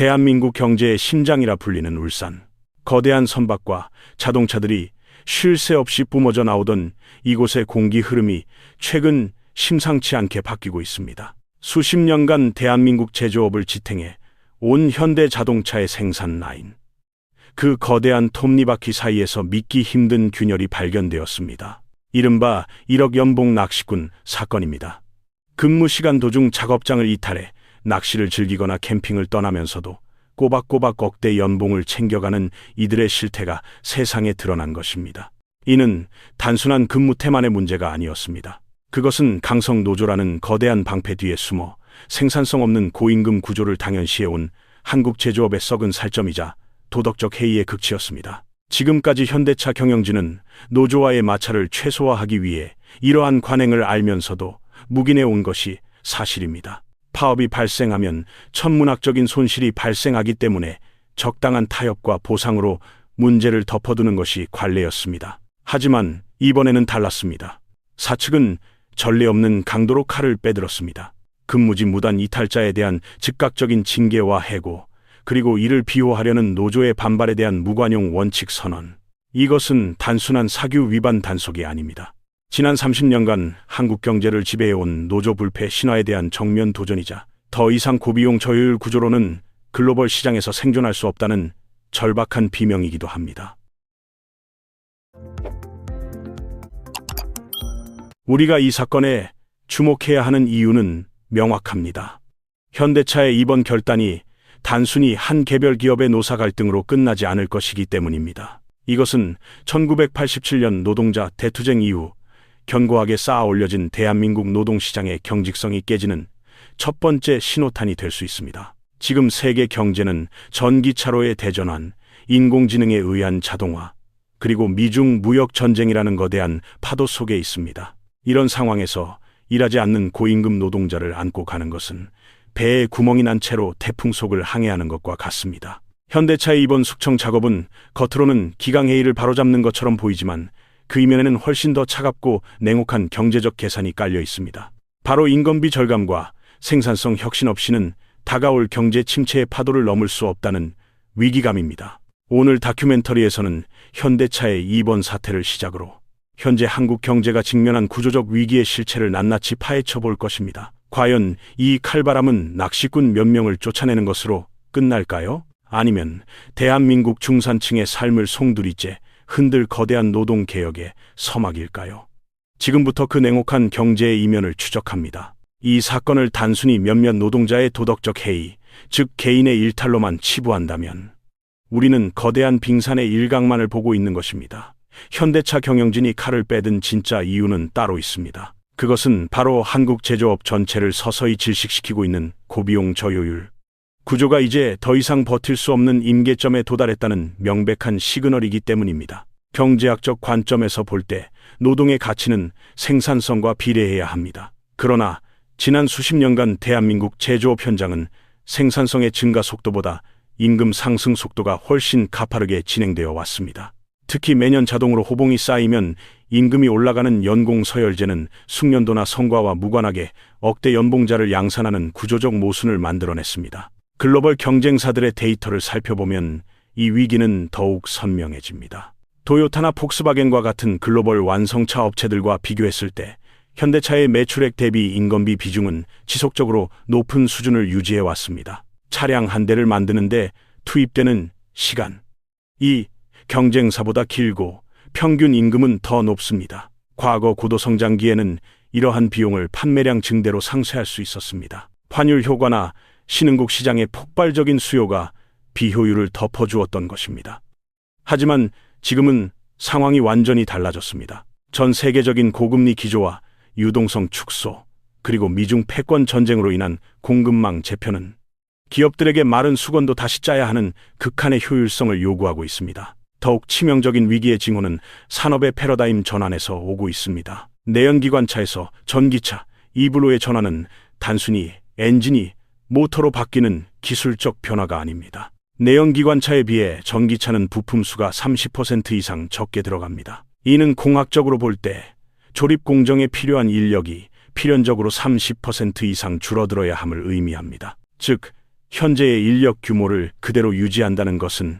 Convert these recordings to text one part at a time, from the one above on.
대한민국 경제의 심장이라 불리는 울산. 거대한 선박과 자동차들이 쉴 새 없이 뿜어져 나오던 이곳의 공기 흐름이 최근 심상치 않게 바뀌고 있습니다. 수십 년간 대한민국 제조업을 지탱해 온 현대 자동차의 생산 라인. 그 거대한 톱니바퀴 사이에서 믿기 힘든 균열이 발견되었습니다. 이른바 1억 연봉 낚시꾼 사건입니다. 근무 시간 도중 작업장을 이탈해 낚시를 즐기거나 캠핑을 떠나면서도 꼬박꼬박 억대 연봉을 챙겨가는 이들의 실태가 세상에 드러난 것입니다. 이는 단순한 근무 태만의 문제가 아니었습니다. 그것은 강성 노조라는 거대한 방패 뒤에 숨어 생산성 없는 고임금 구조를 당연시해온 한국 제조업의 썩은 살점이자 도덕적 해이의 극치였습니다. 지금까지 현대차 경영진은 노조와의 마찰을 최소화하기 위해 이러한 관행을 알면서도 묵인해 온 것이 사실입니다. 파업이 발생하면 천문학적인 손실이 발생하기 때문에 적당한 타협과 보상으로 문제를 덮어두는 것이 관례였습니다. 하지만 이번에는 달랐습니다. 사측은 전례 없는 강도로 칼을 빼들었습니다. 근무지 무단 이탈자에 대한 즉각적인 징계와 해고, 그리고 이를 비호하려는 노조의 반발에 대한 무관용 원칙 선언. 이것은 단순한 사규 위반 단속이 아닙니다. 지난 30년간 한국 경제를 지배해온 노조 불패 신화에 대한 정면 도전이자 더 이상 고비용 저효율 구조로는 글로벌 시장에서 생존할 수 없다는 절박한 비명이기도 합니다. 우리가 이 사건에 주목해야 하는 이유는 명확합니다. 현대차의 이번 결단이 단순히 한 개별 기업의 노사 갈등으로 끝나지 않을 것이기 때문입니다. 이것은 1987년 노동자 대투쟁 이후 견고하게 쌓아 올려진 대한민국 노동시장의 경직성이 깨지는 첫 번째 신호탄이 될 수 있습니다. 지금 세계 경제는 전기차로의 대전환, 인공지능에 의한 자동화, 그리고 미중 무역 전쟁이라는 거대한 파도 속에 있습니다. 이런 상황에서 일하지 않는 고임금 노동자를 안고 가는 것은 배에 구멍이 난 채로 태풍 속을 항해하는 것과 같습니다. 현대차의 이번 숙청 작업은 겉으로는 기강해이를 바로잡는 것처럼 보이지만 그 이면에는 훨씬 더 차갑고 냉혹한 경제적 계산이 깔려 있습니다. 바로 인건비 절감과 생산성 혁신 없이는 다가올 경제 침체의 파도를 넘을 수 없다는 위기감입니다. 오늘 다큐멘터리에서는 현대차의 이번 사태를 시작으로 현재 한국 경제가 직면한 구조적 위기의 실체를 낱낱이 파헤쳐 볼 것입니다. 과연 이 칼바람은 낚시꾼 몇 명을 쫓아내는 것으로 끝날까요? 아니면 대한민국 중산층의 삶을 송두리째 흔들 거대한 노동개혁의 서막일까요? 지금부터 그 냉혹한 경제의 이면을 추적합니다. 이 사건을 단순히 몇몇 노동자의 도덕적 해이, 즉 개인의 일탈로만 치부한다면 우리는 거대한 빙산의 일각만을 보고 있는 것입니다. 현대차 경영진이 칼을 빼든 진짜 이유는 따로 있습니다. 그것은 바로 한국 제조업 전체를 서서히 질식시키고 있는 고비용 저효율 구조가 이제 더 이상 버틸 수 없는 임계점에 도달했다는 명백한 시그널이기 때문입니다. 경제학적 관점에서 볼 때 노동의 가치는 생산성과 비례해야 합니다. 그러나 지난 수십 년간 대한민국 제조업 현장은 생산성의 증가 속도보다 임금 상승 속도가 훨씬 가파르게 진행되어 왔습니다. 특히 매년 자동으로 호봉이 쌓이면 임금이 올라가는 연공 서열제는 숙련도나 성과와 무관하게 억대 연봉자를 양산하는 구조적 모순을 만들어냈습니다. 글로벌 경쟁사들의 데이터를 살펴보면 이 위기는 더욱 선명해집니다. 도요타나 폭스바겐과 같은 글로벌 완성차 업체들과 비교했을 때 현대차의 매출액 대비 인건비 비중은 지속적으로 높은 수준을 유지해 왔습니다. 차량 한 대를 만드는데 투입되는 시간, 이 경쟁사보다 길고 평균 임금은 더 높습니다. 과거 고도성장기에는 이러한 비용을 판매량 증대로 상쇄할 수 있었습니다. 환율 효과나 신흥국 시장의 폭발적인 수요가 비효율을 덮어주었던 것입니다. 하지만 지금은 상황이 완전히 달라졌습니다. 전 세계적인 고금리 기조와 유동성 축소, 그리고 미중 패권 전쟁으로 인한 공급망 재편은 기업들에게 마른 수건도 다시 짜야 하는 극한의 효율성을 요구하고 있습니다. 더욱 치명적인 위기의 징후는 산업의 패러다임 전환에서 오고 있습니다. 내연기관차에서 전기차, EV로의 전환은 단순히 엔진이 모터로 바뀌는 기술적 변화가 아닙니다. 내연기관차에 비해 전기차는 부품 수가 30% 이상 적게 들어갑니다. 이는 공학적으로 볼 때 조립 공정에 필요한 인력이 필연적으로 30% 이상 줄어들어야 함을 의미합니다. 즉, 현재의 인력 규모를 그대로 유지한다는 것은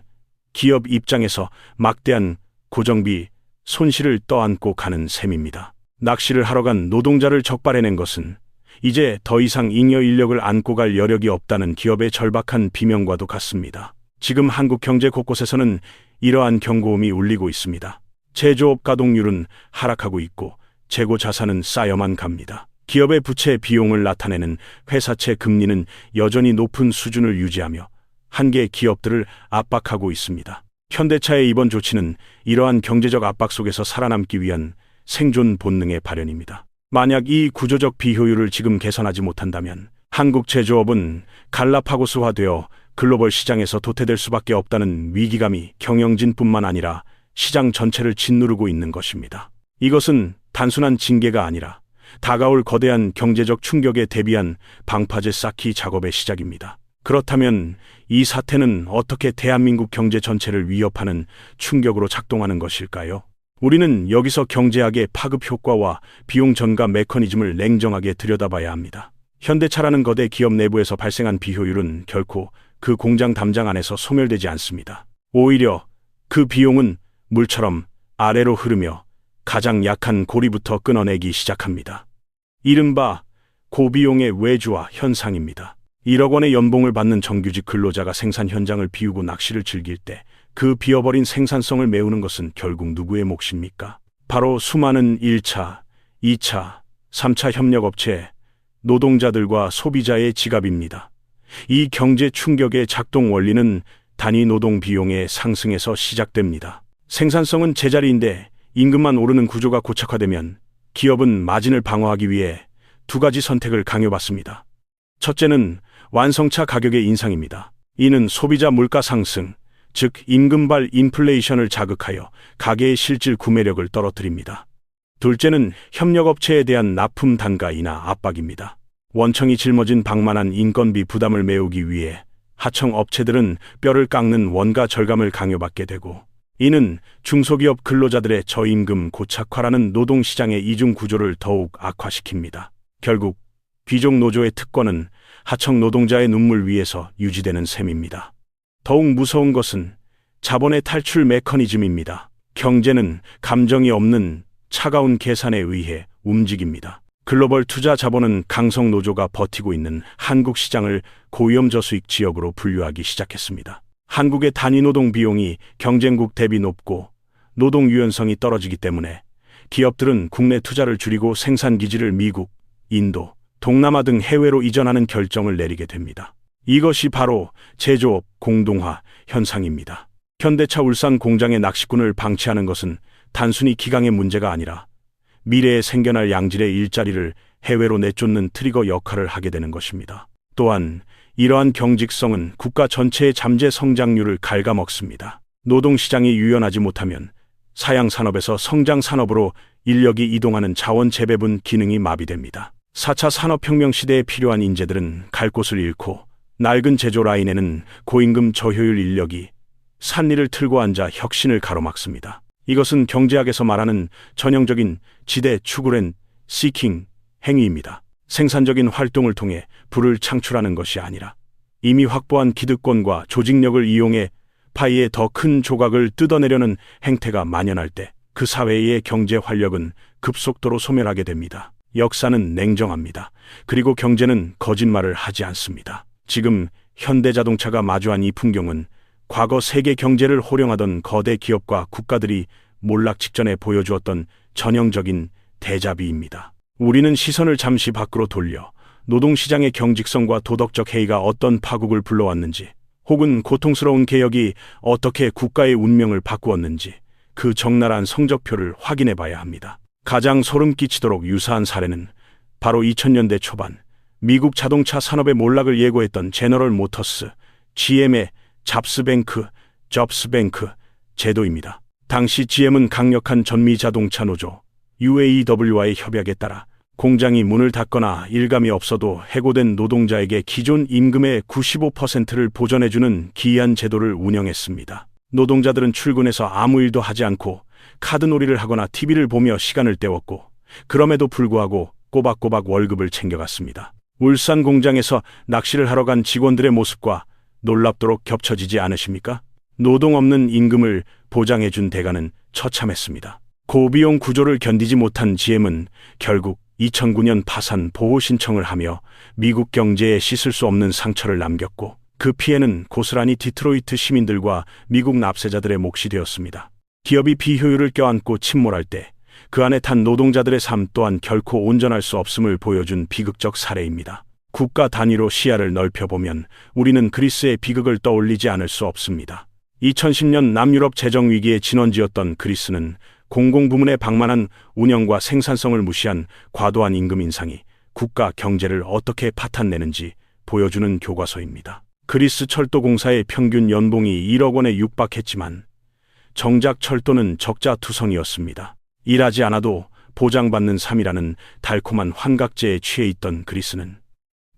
기업 입장에서 막대한 고정비 손실을 떠안고 가는 셈입니다. 낚시를 하러 간 노동자를 적발해낸 것은 이제 더 이상 잉여 인력을 안고 갈 여력이 없다는 기업의 절박한 비명과도 같습니다. 지금 한국 경제 곳곳에서는 이러한 경고음이 울리고 있습니다. 제조업 가동률은 하락하고 있고 재고 자산은 쌓여만 갑니다. 기업의 부채 비용을 나타내는 회사채 금리는 여전히 높은 수준을 유지하며 한계 기업들을 압박하고 있습니다. 현대차의 이번 조치는 이러한 경제적 압박 속에서 살아남기 위한 생존 본능의 발현입니다. 만약 이 구조적 비효율을 지금 개선하지 못한다면 한국 제조업은 갈라파고스화되어 글로벌 시장에서 도태될 수밖에 없다는 위기감이 경영진뿐만 아니라 시장 전체를 짓누르고 있는 것입니다. 이것은 단순한 징계가 아니라 다가올 거대한 경제적 충격에 대비한 방파제 쌓기 작업의 시작입니다. 그렇다면 이 사태는 어떻게 대한민국 경제 전체를 위협하는 충격으로 작동하는 것일까요? 우리는 여기서 경제학의 파급 효과와 비용 전가 메커니즘을 냉정하게 들여다봐야 합니다. 현대차라는 거대 기업 내부에서 발생한 비효율은 결코 그 공장 담장 안에서 소멸되지 않습니다. 오히려 그 비용은 물처럼 아래로 흐르며 가장 약한 고리부터 끊어내기 시작합니다. 이른바 고비용의 외주화 현상입니다. 1억 원의 연봉을 받는 정규직 근로자가 생산 현장을 비우고 낚시를 즐길 때 그 비어버린 생산성을 메우는 것은 결국 누구의 몫입니까? 바로 수많은 1차, 2차, 3차 협력업체, 노동자들과 소비자의 지갑입니다. 이 경제 충격의 작동 원리는 단위 노동 비용의 상승에서 시작됩니다. 생산성은 제자리인데 임금만 오르는 구조가 고착화되면 기업은 마진을 방어하기 위해 두 가지 선택을 강요받습니다. 첫째는 완성차 가격의 인상입니다. 이는 소비자 물가 상승, 즉 임금발 인플레이션을 자극하여 가계의 실질 구매력을 떨어뜨립니다. 둘째는 협력업체에 대한 납품 단가 인하 압박입니다. 원청이 짊어진 방만한 인건비 부담을 메우기 위해 하청 업체들은 뼈를 깎는 원가 절감을 강요받게 되고, 이는 중소기업 근로자들의 저임금 고착화라는 노동시장의 이중 구조를 더욱 악화시킵니다. 결국 귀족 노조의 특권은 하청 노동자의 눈물 위에서 유지되는 셈입니다. 더욱 무서운 것은 자본의 탈출 메커니즘입니다. 경제는 감정이 없는 차가운 계산에 의해 움직입니다. 글로벌 투자 자본은 강성 노조가 버티고 있는 한국 시장을 고위험 저수익 지역으로 분류하기 시작했습니다. 한국의 단위 노동 비용이 경쟁국 대비 높고 노동 유연성이 떨어지기 때문에 기업들은 국내 투자를 줄이고 생산 기지를 미국, 인도, 동남아 등 해외로 이전하는 결정을 내리게 됩니다. 이것이 바로 제조업 공동화 현상입니다. 현대차 울산 공장의 낚시꾼을 방치하는 것은 단순히 기강의 문제가 아니라 미래에 생겨날 양질의 일자리를 해외로 내쫓는 트리거 역할을 하게 되는 것입니다. 또한 이러한 경직성은 국가 전체의 잠재 성장률을 갉아먹습니다. 노동시장이 유연하지 못하면 사양산업에서 성장산업으로 인력이 이동하는 자원 재배분 기능이 마비됩니다. 4차 산업혁명 시대에 필요한 인재들은 갈 곳을 잃고 낡은 제조 라인에는 고임금 저효율 인력이 산리를 틀고 앉아 혁신을 가로막습니다. 이것은 경제학에서 말하는 전형적인 지대 추구렌 시킹 행위입니다. 생산적인 활동을 통해 부를 창출하는 것이 아니라 이미 확보한 기득권과 조직력을 이용해 파이의 더 큰 조각을 뜯어내려는 행태가 만연할 때 그 사회의 경제 활력은 급속도로 소멸하게 됩니다. 역사는 냉정합니다. 그리고 경제는 거짓말을 하지 않습니다. 지금 현대자동차가 마주한 이 풍경은 과거 세계 경제를 호령하던 거대 기업과 국가들이 몰락 직전에 보여주었던 전형적인 데자비입니다. 우리는 시선을 잠시 밖으로 돌려 노동시장의 경직성과 도덕적 해이가 어떤 파국을 불러왔는지, 혹은 고통스러운 개혁이 어떻게 국가의 운명을 바꾸었는지 그 적나라한 성적표를 확인해 봐야 합니다. 가장 소름 끼치도록 유사한 사례는 바로 2000년대 초반 미국 자동차 산업의 몰락을 예고했던 제너럴 모터스, GM의 잡스뱅크 제도입니다. 당시 GM은 강력한 전미 자동차 노조 UAW와의 협약에 따라 공장이 문을 닫거나 일감이 없어도 해고된 노동자에게 기존 임금의 95%를 보전해주는 기이한 제도를 운영했습니다. 노동자들은 출근해서 아무 일도 하지 않고 카드놀이를 하거나 TV를 보며 시간을 때웠고, 그럼에도 불구하고 꼬박꼬박 월급을 챙겨갔습니다. 울산 공장에서 낚시를 하러 간 직원들의 모습과 놀랍도록 겹쳐지지 않으십니까? 노동 없는 임금을 보장해준 대가는 처참했습니다. 고비용 구조를 견디지 못한 GM은 결국 2009년 파산 보호 신청을 하며 미국 경제에 씻을 수 없는 상처를 남겼고, 그 피해는 고스란히 디트로이트 시민들과 미국 납세자들의 몫이 되었습니다. 기업이 비효율을 껴안고 침몰할 때 그 안에 탄 노동자들의 삶 또한 결코 온전할 수 없음을 보여준 비극적 사례입니다. 국가 단위로 시야를 넓혀보면 우리는 그리스의 비극을 떠올리지 않을 수 없습니다. 2010년 남유럽 재정위기의 진원지였던 그리스는 공공부문의 방만한 운영과 생산성을 무시한 과도한 임금 인상이 국가 경제를 어떻게 파탄내는지 보여주는 교과서입니다. 그리스 철도공사의 평균 연봉이 1억 원에 육박했지만 정작 철도는 적자투성이었습니다. 일하지 않아도 보장받는 삶이라는 달콤한 환각제에 취해 있던 그리스는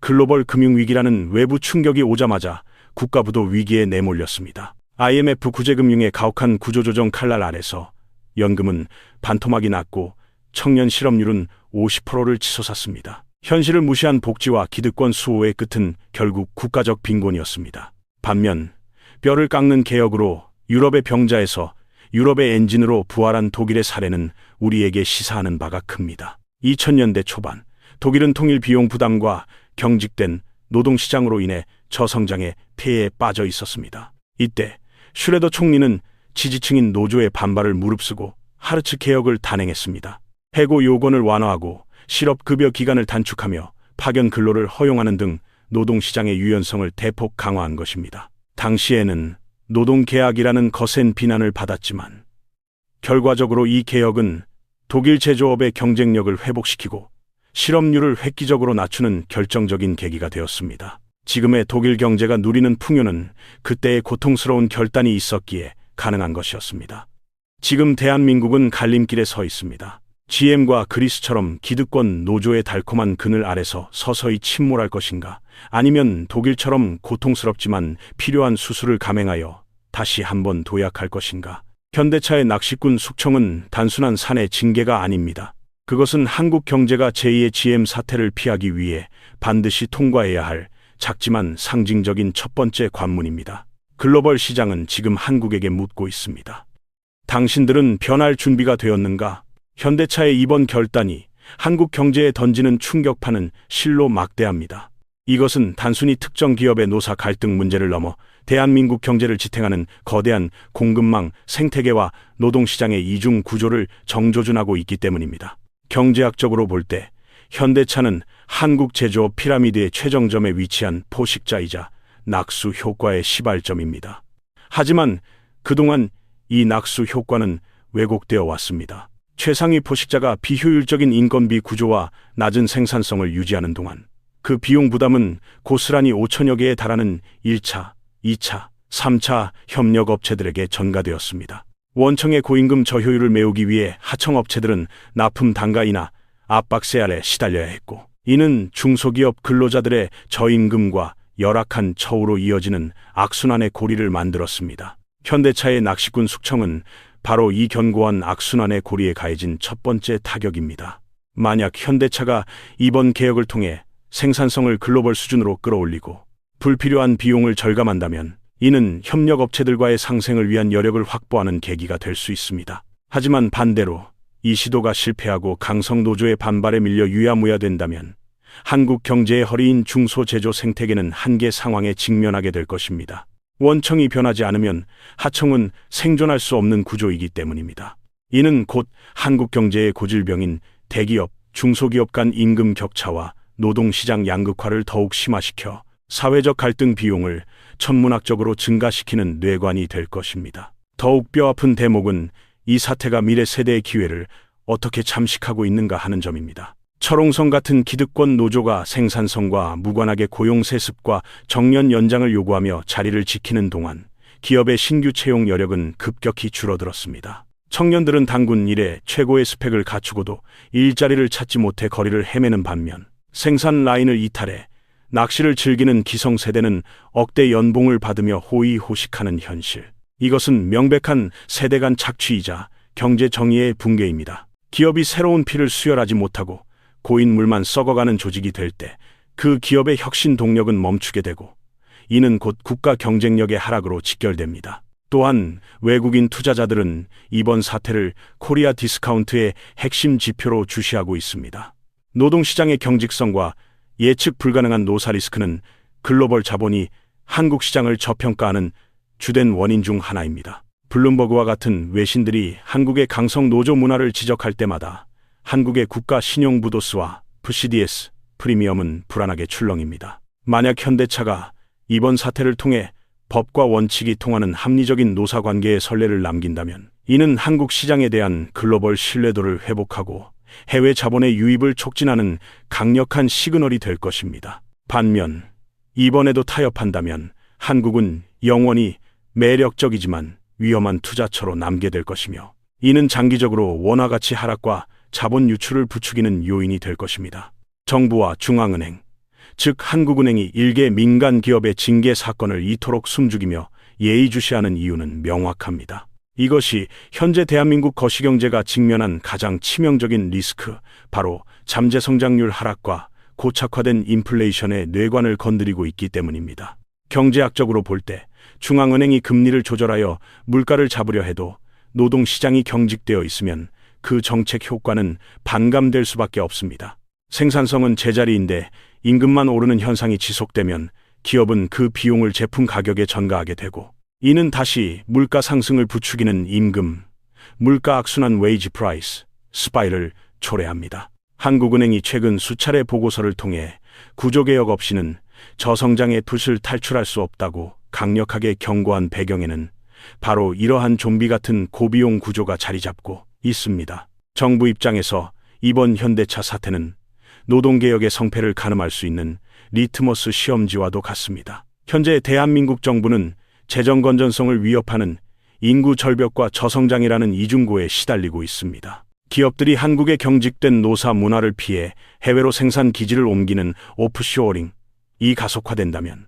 글로벌 금융위기라는 외부 충격이 오자마자 국가부도 위기에 내몰렸습니다. IMF 구제금융의 가혹한 구조조정 칼날 아래서 연금은 반토막이 났고 청년 실업률은 50%를 치솟았습니다. 현실을 무시한 복지와 기득권 수호의 끝은 결국 국가적 빈곤이었습니다. 반면 뼈를 깎는 개혁으로 유럽의 병자에서 유럽의 엔진으로 부활한 독일의 사례는 우리에게 시사하는 바가 큽니다. 2000년대 초반 독일은 통일 비용 부담과 경직된 노동시장으로 인해 저성장의 폐해에 빠져 있었습니다. 이때 슈레더 총리는 지지층인 노조의 반발을 무릅쓰고 하르츠 개혁을 단행했습니다. 해고 요건을 완화하고 실업급여 기간을 단축하며 파견 근로를 허용하는 등 노동시장의 유연성을 대폭 강화한 것입니다. 당시에는 노동계약이라는 거센 비난을 받았지만 결과적으로 이 개혁은 독일 제조업의 경쟁력을 회복시키고 실업률을 획기적으로 낮추는 결정적인 계기가 되었습니다. 지금의 독일 경제가 누리는 풍요는 그때의 고통스러운 결단이 있었기에 가능한 것이었습니다. 지금 대한민국은 갈림길에 서 있습니다. GM과 그리스처럼 기득권 노조의 달콤한 그늘 아래서 서서히 침몰할 것인가, 아니면 독일처럼 고통스럽지만 필요한 수술을 감행하여 다시 한번 도약할 것인가. 현대차의 낚시꾼 숙청은 단순한 사내 징계가 아닙니다. 그것은 한국 경제가 제2의 GM 사태를 피하기 위해 반드시 통과해야 할 작지만 상징적인 첫 번째 관문입니다. 글로벌 시장은 지금 한국에게 묻고 있습니다. 당신들은 변할 준비가 되었는가? 현대차의 이번 결단이 한국 경제에 던지는 충격파는 실로 막대합니다. 이것은 단순히 특정 기업의 노사 갈등 문제를 넘어 대한민국 경제를 지탱하는 거대한 공급망 생태계와 노동시장의 이중 구조를 정조준하고 있기 때문입니다. 경제학적으로 볼 때 현대차는 한국 제조업 피라미드의 최정점에 위치한 포식자이자 낙수 효과의 시발점입니다. 하지만 그동안 이 낙수 효과는 왜곡되어 왔습니다. 최상위 포식자가 비효율적인 인건비 구조와 낮은 생산성을 유지하는 동안 그 비용 부담은 고스란히 5천여 개에 달하는 1차, 2차, 3차 협력업체들에게 전가되었습니다. 원청의 고임금 저효율을 메우기 위해 하청업체들은 납품 단가이나 압박세 아래 시달려야 했고, 이는 중소기업 근로자들의 저임금과 열악한 처우로 이어지는 악순환의 고리를 만들었습니다. 현대차의 낚시꾼 숙청은 바로 이 견고한 악순환의 고리에 가해진 첫 번째 타격입니다. 만약 현대차가 이번 개혁을 통해 생산성을 글로벌 수준으로 끌어올리고 불필요한 비용을 절감한다면 이는 협력업체들과의 상생을 위한 여력을 확보하는 계기가 될 수 있습니다. 하지만 반대로 이 시도가 실패하고 강성노조의 반발에 밀려 유야무야 된다면 한국 경제의 허리인 중소제조 생태계는 한계 상황에 직면하게 될 것입니다. 원청이 변하지 않으면 하청은 생존할 수 없는 구조이기 때문입니다. 이는 곧 한국 경제의 고질병인 대기업, 중소기업 간 임금 격차와 노동시장 양극화를 더욱 심화시켜 사회적 갈등 비용을 천문학적으로 증가시키는 뇌관이 될 것입니다. 더욱 뼈아픈 대목은 이 사태가 미래 세대의 기회를 어떻게 잠식하고 있는가 하는 점입니다. 철옹성 같은 기득권 노조가 생산성과 무관하게 고용 세습과 정년 연장을 요구하며 자리를 지키는 동안 기업의 신규 채용 여력은 급격히 줄어들었습니다. 청년들은 단군 일에 최고의 스펙을 갖추고도 일자리를 찾지 못해 거리를 헤매는 반면 생산 라인을 이탈해 낚시를 즐기는 기성세대는 억대 연봉을 받으며 호의호식하는 현실. 이것은 명백한 세대 간 착취이자 경제 정의의 붕괴입니다. 기업이 새로운 피를 수혈하지 못하고 고인물만 썩어가는 조직이 될 때 그 기업의 혁신 동력은 멈추게 되고 이는 곧 국가 경쟁력의 하락으로 직결됩니다. 또한 외국인 투자자들은 이번 사태를 코리아 디스카운트의 핵심 지표로 주시하고 있습니다. 노동시장의 경직성과 예측 불가능한 노사 리스크는 글로벌 자본이 한국 시장을 저평가하는 주된 원인 중 하나입니다. 블룸버그와 같은 외신들이 한국의 강성 노조 문화를 지적할 때마다 한국의 국가 신용부도스와 FCDS 프리미엄은 불안하게 출렁입니다. 만약 현대차가 이번 사태를 통해 법과 원칙이 통하는 합리적인 노사관계의 선례를 남긴다면 이는 한국 시장에 대한 글로벌 신뢰도를 회복하고 해외 자본의 유입을 촉진하는 강력한 시그널이 될 것입니다. 반면 이번에도 타협한다면 한국은 영원히 매력적이지만 위험한 투자처로 남게 될 것이며 이는 장기적으로 원화 가치 하락과 자본 유출을 부추기는 요인이 될 것입니다. 정부와 중앙은행, 즉 한국은행이 일개 민간 기업의 징계 사건을 이토록 숨죽이며 예의주시하는 이유는 명확합니다. 이것이 현재 대한민국 거시경제가 직면한 가장 치명적인 리스크, 바로 잠재 성장률 하락과 고착화된 인플레이션의 뇌관을 건드리고 있기 때문입니다. 경제학적으로 볼 때 중앙은행이 금리를 조절하여 물가를 잡으려 해도 노동시장이 경직되어 있으면 그 정책 효과는 반감될 수밖에 없습니다. 생산성은 제자리인데 임금만 오르는 현상이 지속되면 기업은 그 비용을 제품 가격에 전가하게 되고 이는 다시 물가 상승을 부추기는 임금, 물가 악순환 웨이지 프라이스, 스파이를 초래합니다. 한국은행이 최근 수차례 보고서를 통해 구조개혁 없이는 저성장의 붓을 탈출할 수 없다고 강력하게 경고한 배경에는 바로 이러한 좀비 같은 고비용 구조가 자리 잡고 있습니다. 정부 입장에서 이번 현대차 사태는 노동개혁의 성패를 가늠할 수 있는 리트머스 시험지와도 같습니다. 현재 대한민국 정부는 재정 건전성을 위협하는 인구 절벽과 저성장이라는 이중고에 시달리고 있습니다. 기업들이 한국의 경직된 노사 문화를 피해 해외로 생산 기지를 옮기는 오프쇼어링이 가속화된다면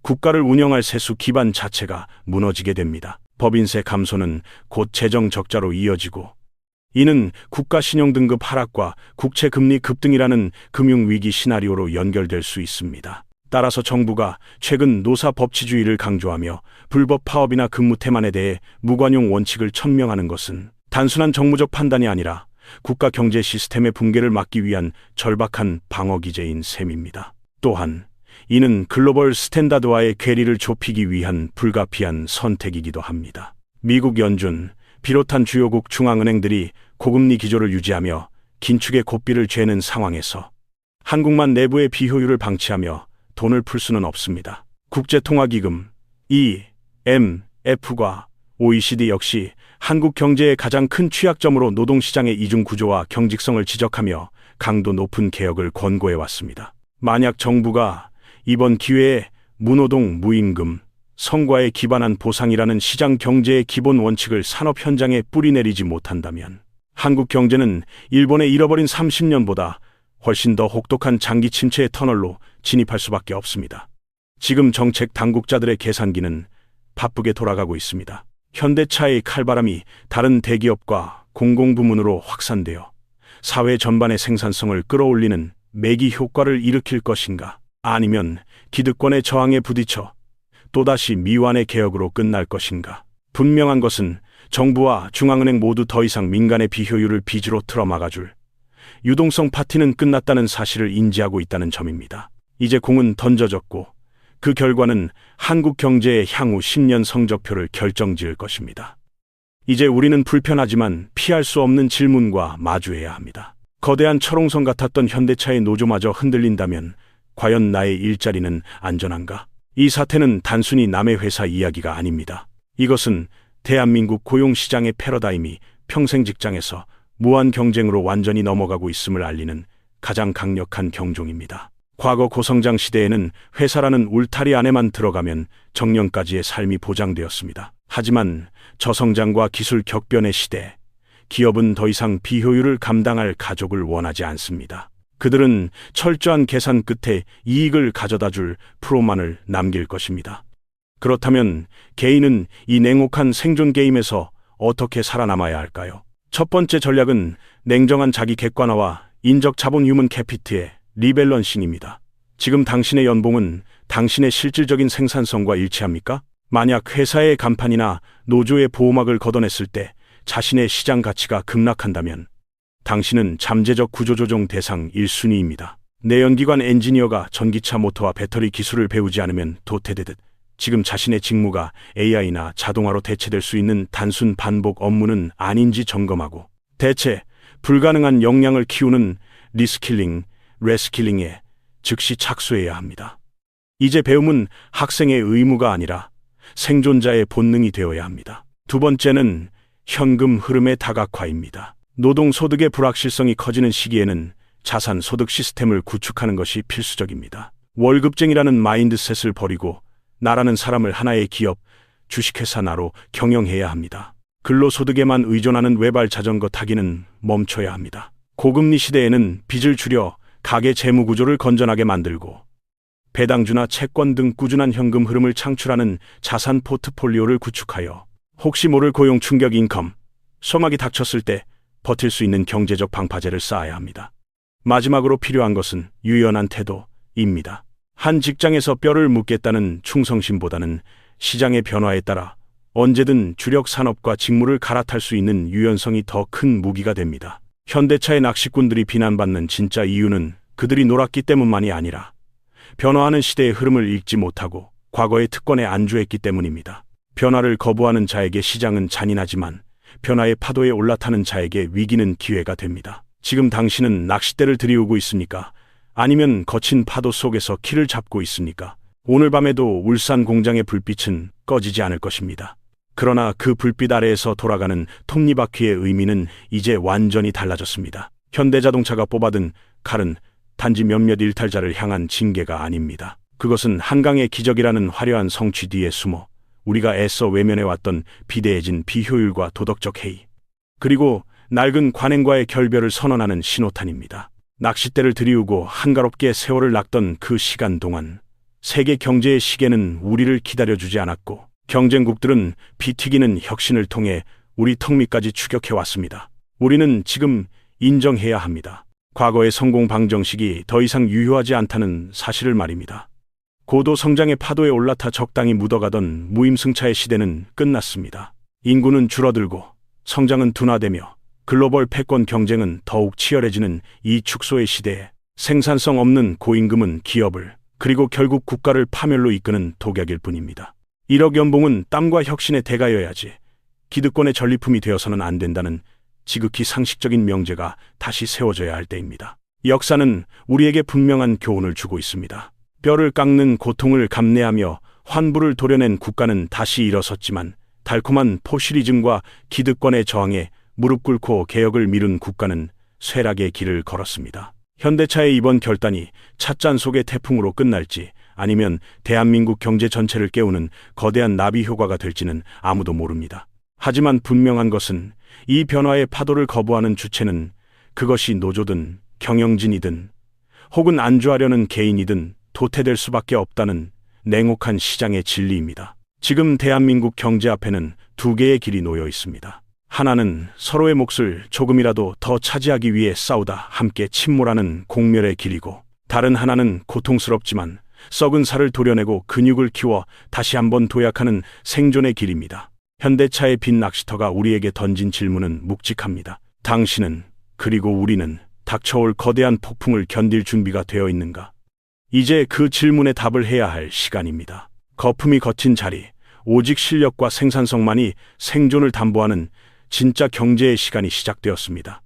국가를 운영할 세수 기반 자체가 무너지게 됩니다. 법인세 감소는 곧 재정 적자로 이어지고 이는 국가 신용 등급 하락과 국채 금리 급등이라는 금융위기 시나리오로 연결될 수 있습니다. 따라서 정부가 최근 노사 법치주의를 강조하며 불법 파업이나 근무 태만에 대해 무관용 원칙을 천명하는 것은 단순한 정무적 판단이 아니라 국가 경제 시스템의 붕괴를 막기 위한 절박한 방어 기제인 셈입니다. 또한 이는 글로벌 스탠다드와의 괴리를 좁히기 위한 불가피한 선택이기도 합니다. 미국 연준 비롯한 주요국 중앙은행들이 고금리 기조를 유지하며 긴축의 고삐를 죄는 상황에서 한국만 내부의 비효율을 방치하며 돈을 풀 수는 없습니다. 국제통화기금, IMF과 OECD 역시 한국 경제의 가장 큰 취약점으로 노동시장의 이중구조와 경직성을 지적하며 강도 높은 개혁을 권고해왔습니다. 만약 정부가 이번 기회에 무노동, 무임금, 성과에 기반한 보상이라는 시장 경제의 기본 원칙을 산업 현장에 뿌리내리지 못한다면 한국 경제는 일본의 잃어버린 30년보다 훨씬 더 혹독한 장기 침체의 터널로 진입할 수밖에 없습니다. 지금 정책 당국자들의 계산기는 바쁘게 돌아가고 있습니다. 현대차의 칼바람이 다른 대기업과 공공부문으로 확산되어 사회 전반의 생산성을 끌어올리는 매기 효과를 일으킬 것인가, 아니면 기득권의 저항에 부딪혀 또다시 미완의 개혁으로 끝날 것인가. 분명한 것은 정부와 중앙은행 모두 더 이상 민간의 비효율을 빚으로 틀어막아줄 유동성 파티는 끝났다는 사실을 인지하고 있다는 점입니다. 이제 공은 던져졌고 그 결과는 한국 경제의 향후 10년 성적표를 결정지을 것입니다. 이제 우리는 불편하지만 피할 수 없는 질문과 마주해야 합니다. 거대한 철옹성 같았던 현대차의 노조마저 흔들린다면 과연 나의 일자리는 안전한가? 이 사태는 단순히 남의 회사 이야기가 아닙니다. 이것은 대한민국 고용시장의 패러다임이 평생 직장에서 무한 경쟁으로 완전히 넘어가고 있음을 알리는 가장 강력한 경종입니다. 과거 고성장 시대에는 회사라는 울타리 안에만 들어가면 정년까지의 삶이 보장되었습니다. 하지만 저성장과 기술 격변의 시대, 기업은 더 이상 비효율을 감당할 가족을 원하지 않습니다. 그들은 철저한 계산 끝에 이익을 가져다 줄 프로만을 남길 것입니다. 그렇다면 개인은 이 냉혹한 생존 게임에서 어떻게 살아남아야 할까요? 첫 번째 전략은 냉정한 자기 객관화와 인적 자본 휴먼 캐피트의 리밸런싱입니다. 지금 당신의 연봉은 당신의 실질적인 생산성과 일치합니까? 만약 회사의 간판이나 노조의 보호막을 걷어냈을 때 자신의 시장 가치가 급락한다면 당신은 잠재적 구조조정 대상 1순위입니다. 내연기관 엔지니어가 전기차 모터와 배터리 기술을 배우지 않으면 도태되듯 지금 자신의 직무가 AI나 자동화로 대체될 수 있는 단순 반복 업무는 아닌지 점검하고 대체 불가능한 역량을 키우는 리스킬링, 레스킬링에 즉시 착수해야 합니다. 이제 배움은 학생의 의무가 아니라 생존자의 본능이 되어야 합니다. 두 번째는 현금 흐름의 다각화입니다. 노동소득의 불확실성이 커지는 시기에는 자산 소득 시스템을 구축하는 것이 필수적입니다. 월급쟁이라는 마인드셋을 버리고 나라는 사람을 하나의 기업, 주식회사나로 경영해야 합니다. 근로소득에만 의존하는 외발 자전거 타기는 멈춰야 합니다. 고금리 시대에는 빚을 줄여 가계 재무 구조를 건전하게 만들고 배당주나 채권 등 꾸준한 현금 흐름을 창출하는 자산 포트폴리오를 구축하여 혹시 모를 고용 충격 인컴, 소막이 닥쳤을 때 버틸 수 있는 경제적 방파제를 쌓아야 합니다. 마지막으로 필요한 것은 유연한 태도입니다. 한 직장에서 뼈를 묻겠다는 충성심보다는 시장의 변화에 따라 언제든 주력 산업과 직무를 갈아탈 수 있는 유연성이 더 큰 무기가 됩니다. 현대차의 낚시꾼들이 비난받는 진짜 이유는 그들이 놀았기 때문만이 아니라 변화하는 시대의 흐름을 읽지 못하고 과거의 특권에 안주했기 때문입니다. 변화를 거부하는 자에게 시장은 잔인하지만 변화의 파도에 올라타는 자에게 위기는 기회가 됩니다. 지금 당신은 낚싯대를 들이우고 있습니까? 아니면 거친 파도 속에서 키를 잡고 있습니까? 오늘 밤에도 울산 공장의 불빛은 꺼지지 않을 것입니다. 그러나 그 불빛 아래에서 돌아가는 톱니바퀴의 의미는 이제 완전히 달라졌습니다. 현대자동차가 뽑아든 칼은 단지 몇몇 일탈자를 향한 징계가 아닙니다. 그것은 한강의 기적이라는 화려한 성취 뒤에 숨어 우리가 애써 외면해왔던 비대해진 비효율과 도덕적 해이, 그리고 낡은 관행과의 결별을 선언하는 신호탄입니다. 낚싯대를 들이우고 한가롭게 세월을 낚던 그 시간 동안 세계 경제의 시계는 우리를 기다려주지 않았고 경쟁국들은 피 튀기는 혁신을 통해 우리 턱 밑까지 추격해왔습니다. 우리는 지금 인정해야 합니다. 과거의 성공 방정식이 더 이상 유효하지 않다는 사실을 말입니다. 고도 성장의 파도에 올라타 적당히 묻어가던 무임승차의 시대는 끝났습니다. 인구는 줄어들고 성장은 둔화되며 글로벌 패권 경쟁은 더욱 치열해지는 이 축소의 시대에 생산성 없는 고임금은 기업을, 그리고 결국 국가를 파멸로 이끄는 독약일 뿐입니다. 1억 연봉은 땀과 혁신의 대가여야지 기득권의 전리품이 되어서는 안 된다는 지극히 상식적인 명제가 다시 세워져야 할 때입니다. 역사는 우리에게 분명한 교훈을 주고 있습니다. 뼈를 깎는 고통을 감내하며 환부를 도려낸 국가는 다시 일어섰지만 달콤한 포퓰리즘과 기득권의 저항에 무릎 꿇고 개혁을 미룬 국가는 쇠락의 길을 걸었습니다. 현대차의 이번 결단이 찻잔 속의 태풍으로 끝날지 아니면 대한민국 경제 전체를 깨우는 거대한 나비 효과가 될지는 아무도 모릅니다. 하지만 분명한 것은 이 변화의 파도를 거부하는 주체는 그것이 노조든 경영진이든 혹은 안주하려는 개인이든 도태될 수밖에 없다는 냉혹한 시장의 진리입니다. 지금 대한민국 경제 앞에는 두 개의 길이 놓여 있습니다. 하나는 서로의 몫을 조금이라도 더 차지하기 위해 싸우다 함께 침몰하는 공멸의 길이고, 다른 하나는 고통스럽지만 썩은 살을 도려내고 근육을 키워 다시 한번 도약하는 생존의 길입니다. 현대차의 빈 낚시터가 우리에게 던진 질문은 묵직합니다. 당신은, 그리고 우리는 닥쳐올 거대한 폭풍을 견딜 준비가 되어 있는가? 이제 그 질문에 답을 해야 할 시간입니다. 거품이 거친 자리, 오직 실력과 생산성만이 생존을 담보하는 진짜 경제의 시간이 시작되었습니다.